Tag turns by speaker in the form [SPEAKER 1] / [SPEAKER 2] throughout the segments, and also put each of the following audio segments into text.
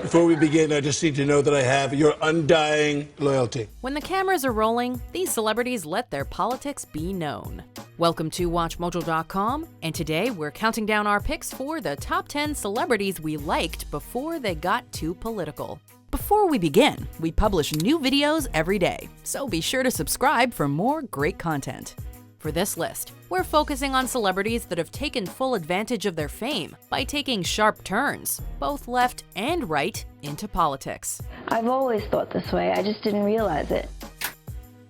[SPEAKER 1] Before we begin, I just need to know that I have your undying loyalty.
[SPEAKER 2] When the cameras are rolling, these celebrities let their politics be known. Welcome to WatchMojo.com, and today we're counting down our picks for the top 10 celebrities we liked before they got too political. Before we begin, we publish new videos every day, so be sure to subscribe for more great content. For this list, we're focusing on celebrities that have taken full advantage of their fame by taking sharp turns, both left and right, into politics.
[SPEAKER 3] I've always thought this way, I just didn't realize it.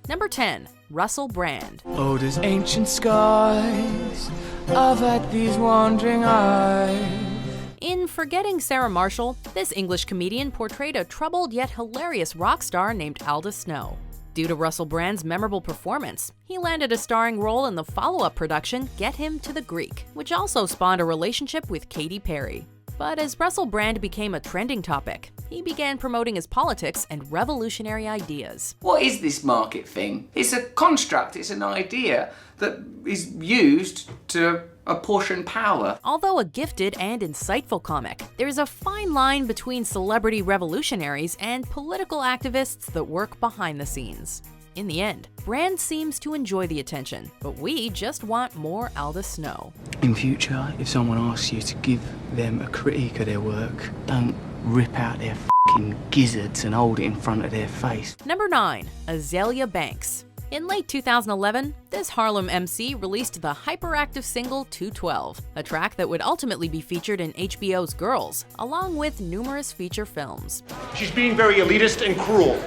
[SPEAKER 2] Number 10. Russell Brand.
[SPEAKER 4] Oh, those ancient skies, I've had these wandering eyes.
[SPEAKER 2] In Forgetting Sarah Marshall, this English comedian portrayed a troubled yet hilarious rock star named Alda Snow. Due to Russell Brand's memorable performance, he landed a starring role in the follow-up production Get Him to the Greek, which also spawned a relationship with Katy Perry. But as Russell Brand became a trending topic, he began promoting his politics and revolutionary ideas.
[SPEAKER 5] What is this market thing? It's a construct, it's an idea that is used to apportion power.
[SPEAKER 2] Although a gifted and insightful comic, there is a fine line between celebrity revolutionaries and political activists that work behind the scenes. In the end, Brand seems to enjoy the attention, but we just want more Alda Snow.
[SPEAKER 4] In future, if someone asks you to give them a critique of their work, don't rip out their f***ing gizzards and hold it in front of their face.
[SPEAKER 2] Number 9. Azealia Banks. In late 2011, this Harlem MC released the hyperactive single 212, a track that would ultimately be featured in HBO's Girls, along with numerous feature films.
[SPEAKER 6] She's being very elitist and cruel.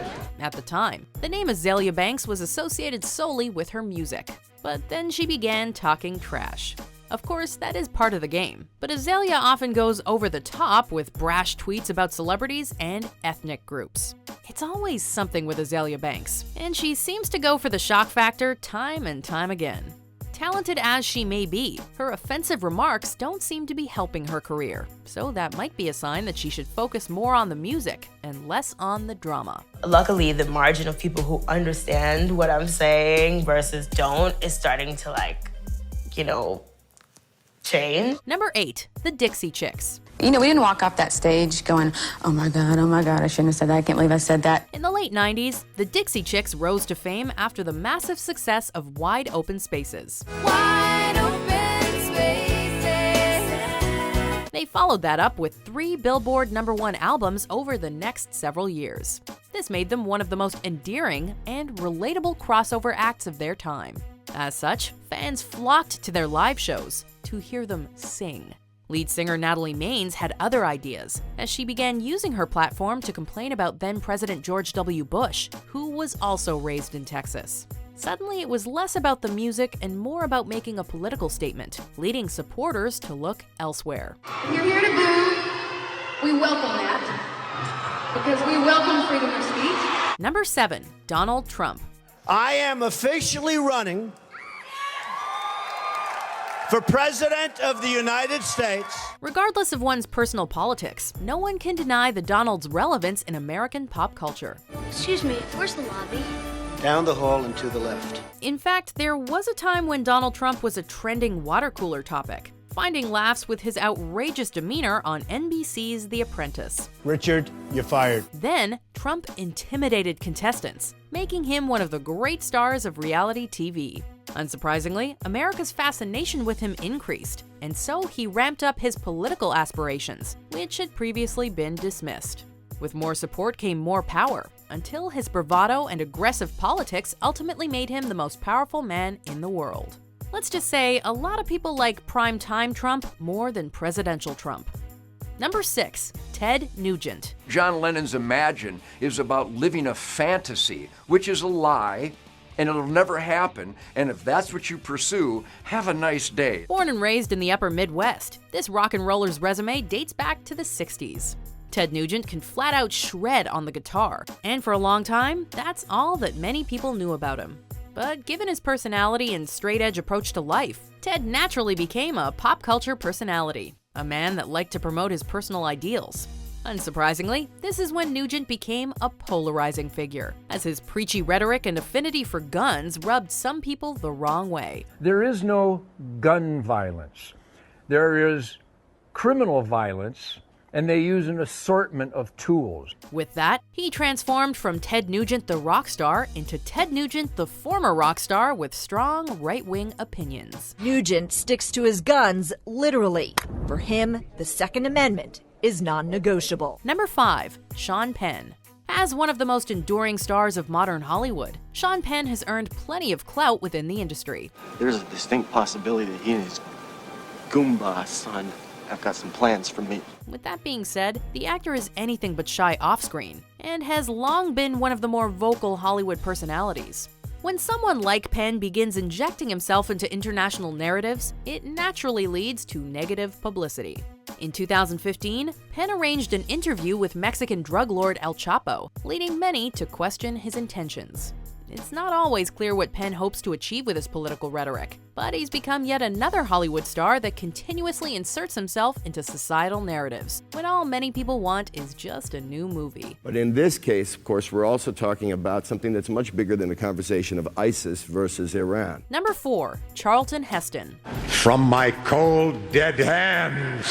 [SPEAKER 2] At the time, the name Azealia Banks was associated solely with her music, but then she began talking trash. Of course, that is part of the game, but Azealia often goes over the top with brash tweets about celebrities and ethnic groups. It's always something with Azealia Banks, and she seems to go for the shock factor time and time again. Talented as she may be, her offensive remarks don't seem to be helping her career, so that might be a sign that she should focus more on the music and less on the drama.
[SPEAKER 7] Luckily, the margin of people who understand what I'm saying versus don't is starting to change.
[SPEAKER 2] Number 8. The Dixie Chicks.
[SPEAKER 8] You know, we didn't walk off that stage going, oh my God, I shouldn't have said that, I can't believe I said that.
[SPEAKER 2] In the late 90s, the Dixie Chicks rose to fame after the massive success of Wide Open Spaces. Wide Open Spaces. They followed that up with 3 Billboard #1 albums over the next several years. This made them one of the most endearing and relatable crossover acts of their time. As such, fans flocked to their live shows to hear them sing. Lead singer Natalie Maines had other ideas, as she began using her platform to complain about then-President George W. Bush, who was also raised in Texas. Suddenly, it was less about the music and more about making a political statement, leading supporters to look elsewhere.
[SPEAKER 9] If you're here to boo, we welcome that, because we welcome freedom of speech.
[SPEAKER 2] Number 7. Donald Trump.
[SPEAKER 10] I am officially running for President of the United States.
[SPEAKER 2] Regardless of one's personal politics, no one can deny the Donald's relevance in American pop culture.
[SPEAKER 11] Excuse me, where's the lobby?
[SPEAKER 10] Down the hall and to the left.
[SPEAKER 2] In fact, there was a time when Donald Trump was a trending water cooler topic, finding laughs with his outrageous demeanor on NBC's The Apprentice.
[SPEAKER 10] Richard, you're fired.
[SPEAKER 2] Then, Trump intimidated contestants, making him one of the great stars of reality TV. Unsurprisingly, America's fascination with him increased, and so he ramped up his political aspirations, which had previously been dismissed. With more support came more power, until his bravado and aggressive politics ultimately made him the most powerful man in the world. Let's just say a lot of people like primetime Trump more than presidential Trump. Number 6. Ted Nugent.
[SPEAKER 12] John Lennon's Imagine is about living a fantasy, which is a lie, and it'll never happen, and if that's what you pursue, have a nice day.
[SPEAKER 2] Born and raised in the upper Midwest, this rock and roller's resume dates back to the 60s. Ted Nugent can flat out shred on the guitar, and for a long time, that's all that many people knew about him. But given his personality and straight-edge approach to life, Ted naturally became a pop culture personality, a man that liked to promote his personal ideals. Unsurprisingly, this is when Nugent became a polarizing figure, as his preachy rhetoric and affinity for guns rubbed some people the wrong way.
[SPEAKER 13] There is no gun violence. There is criminal violence and they use an assortment of tools.
[SPEAKER 2] With that, he transformed from Ted Nugent the rock star into Ted Nugent the former rock star with strong right-wing opinions.
[SPEAKER 14] Nugent sticks to his guns, literally. For him, the Second Amendment is non-negotiable.
[SPEAKER 2] Number 5. Sean Penn. As one of the most enduring stars of modern Hollywood, Sean Penn has earned plenty of clout within the industry.
[SPEAKER 15] There's a distinct possibility that he and his Goomba son have got some plans for me.
[SPEAKER 2] With that being said, the actor is anything but shy off-screen, and has long been one of the more vocal Hollywood personalities. When someone like Penn begins injecting himself into international narratives, it naturally leads to negative publicity. In 2015, Penn arranged an interview with Mexican drug lord El Chapo, leading many to question his intentions. It's not always clear what Penn hopes to achieve with his political rhetoric, but he's become yet another Hollywood star that continuously inserts himself into societal narratives, when all many people want is just a new movie.
[SPEAKER 16] But in this case, of course, we're also talking about something that's much bigger than the conversation of ISIS versus Iran.
[SPEAKER 2] Number 4. Charlton Heston.
[SPEAKER 17] From my cold, dead hands.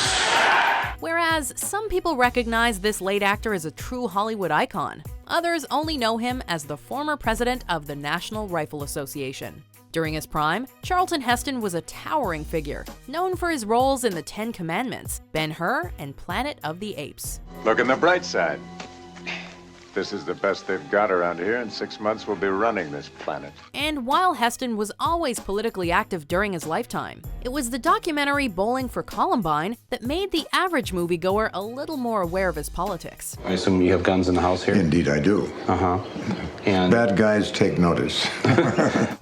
[SPEAKER 2] Whereas some people recognize this late actor as a true Hollywood icon, others only know him as the former president of the National Rifle Association. During his prime, Charlton Heston was a towering figure, known for his roles in The Ten Commandments, Ben-Hur, and Planet of the Apes.
[SPEAKER 18] Look on the bright side. This is the best they've got around here. In 6 months, we'll be running this planet.
[SPEAKER 2] And while Heston was always politically active during his lifetime, it was the documentary Bowling for Columbine that made the average moviegoer a little more aware of his politics.
[SPEAKER 19] I assume you have guns in the house here?
[SPEAKER 17] Indeed, I do.
[SPEAKER 19] And
[SPEAKER 17] bad guys take notice.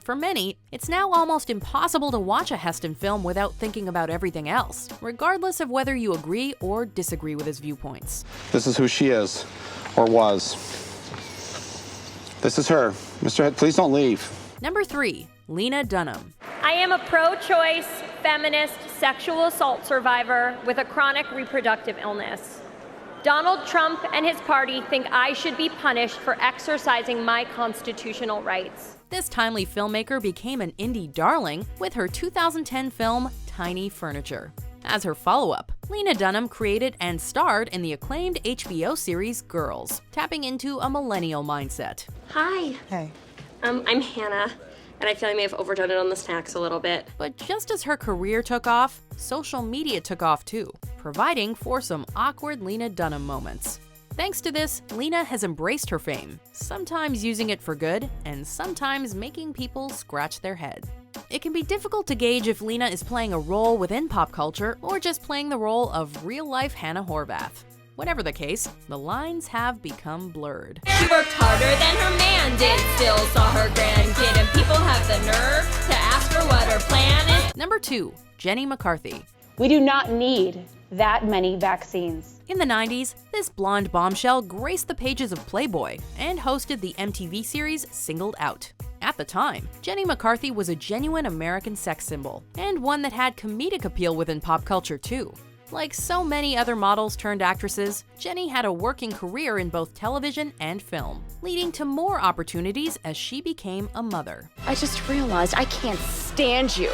[SPEAKER 2] For many, it's now almost impossible to watch a Heston film without thinking about everything else, regardless of whether you agree or disagree with his viewpoints.
[SPEAKER 19] This is who she is, or was. This is her. Mr. Head, please don't leave.
[SPEAKER 2] Number 3. Lena Dunham.
[SPEAKER 20] I am a pro-choice, feminist, sexual assault survivor with a chronic reproductive illness. Donald Trump and his party think I should be punished for exercising my constitutional rights.
[SPEAKER 2] This timely filmmaker became an indie darling with her 2010 film Tiny Furniture. As her follow-up, Lena Dunham created and starred in the acclaimed HBO series Girls, tapping into a millennial mindset.
[SPEAKER 21] Hi. Hey. I'm Hannah, and I feel I may have overdone it on the snacks a little bit.
[SPEAKER 2] But just as her career took off, social media took off too, providing for some awkward Lena Dunham moments. Thanks to this, Lena has embraced her fame, sometimes using it for good, and sometimes making people scratch their head. It can be difficult to gauge if Lena is playing a role within pop culture or just playing the role of real-life Hannah Horvath. Whatever the case, the lines have become blurred.
[SPEAKER 20] She worked harder than her man did, still saw her grandkid, and people have the nerve to ask her what her plan is.
[SPEAKER 2] Number 2. Jenny McCarthy.
[SPEAKER 22] We do not need that many vaccines.
[SPEAKER 2] In the 90s, this blonde bombshell graced the pages of Playboy and hosted the MTV series Singled Out. At the time, Jenny McCarthy was a genuine American sex symbol, and one that had comedic appeal within pop culture too. Like so many other models turned actresses, Jenny had a working career in both television and film, leading to more opportunities as she became a mother.
[SPEAKER 22] I just realized I can't stand you.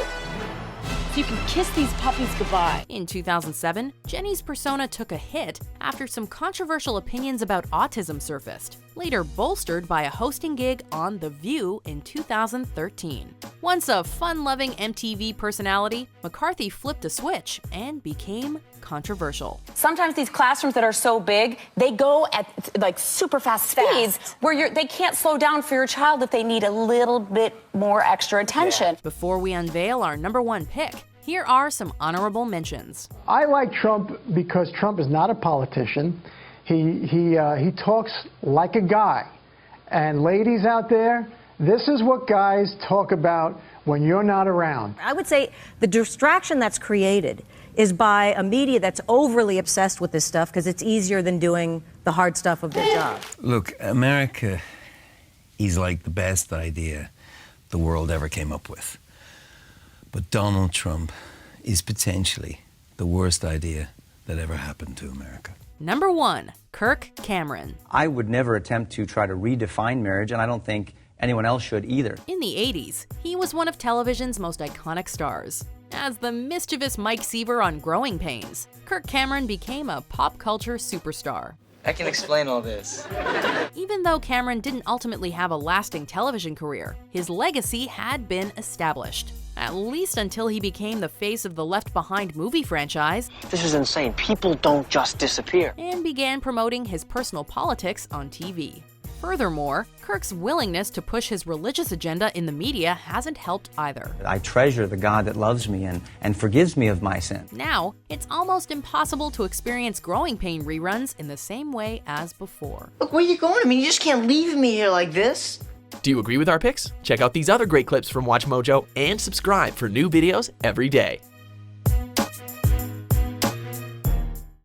[SPEAKER 22] So you can kiss these puppies goodbye.
[SPEAKER 2] In 2007, Jenny's persona took a hit after some controversial opinions about autism surfaced, later bolstered by a hosting gig on The View in 2013. Once a fun-loving MTV personality, McCarthy flipped a switch and became controversial.
[SPEAKER 23] Sometimes these classrooms that are so big, they go at like super fast speeds where they can't slow down for your child if they need a little bit more extra attention.
[SPEAKER 2] Before we unveil our number 1 pick, here are some honorable mentions.
[SPEAKER 24] I like Trump because Trump is not a politician. He talks like a guy. And ladies out there, this is what guys talk about when you're not around.
[SPEAKER 25] I would say the distraction that's created is by a media that's overly obsessed with this stuff because it's easier than doing the hard stuff of their job.
[SPEAKER 26] Look, America is like the best idea the world ever came up with. But Donald Trump is potentially the worst idea that ever happened to America.
[SPEAKER 2] Number 1. Kirk Cameron.
[SPEAKER 27] I would never attempt to try to redefine marriage, and I don't think anyone else should either.
[SPEAKER 2] In the 80s, he was one of television's most iconic stars. As the mischievous Mike Seaver on Growing Pains, Kirk Cameron became a pop culture superstar.
[SPEAKER 1] I can explain all this.
[SPEAKER 2] Even though Cameron didn't ultimately have a lasting television career, his legacy had been established. At least until he became the face of the Left Behind movie franchise.
[SPEAKER 1] This is insane. People don't just disappear.
[SPEAKER 2] And began promoting his personal politics on TV. Furthermore, Kirk's willingness to push his religious agenda in the media hasn't helped either.
[SPEAKER 27] I treasure the God that loves me and forgives me of my sin.
[SPEAKER 2] Now, it's almost impossible to experience Growing Pain reruns in the same way as before.
[SPEAKER 1] Look, where are you going? I mean, you just can't leave me here like this.
[SPEAKER 3] Do you agree with our picks? Check out these other great clips from WatchMojo and subscribe for new videos every day.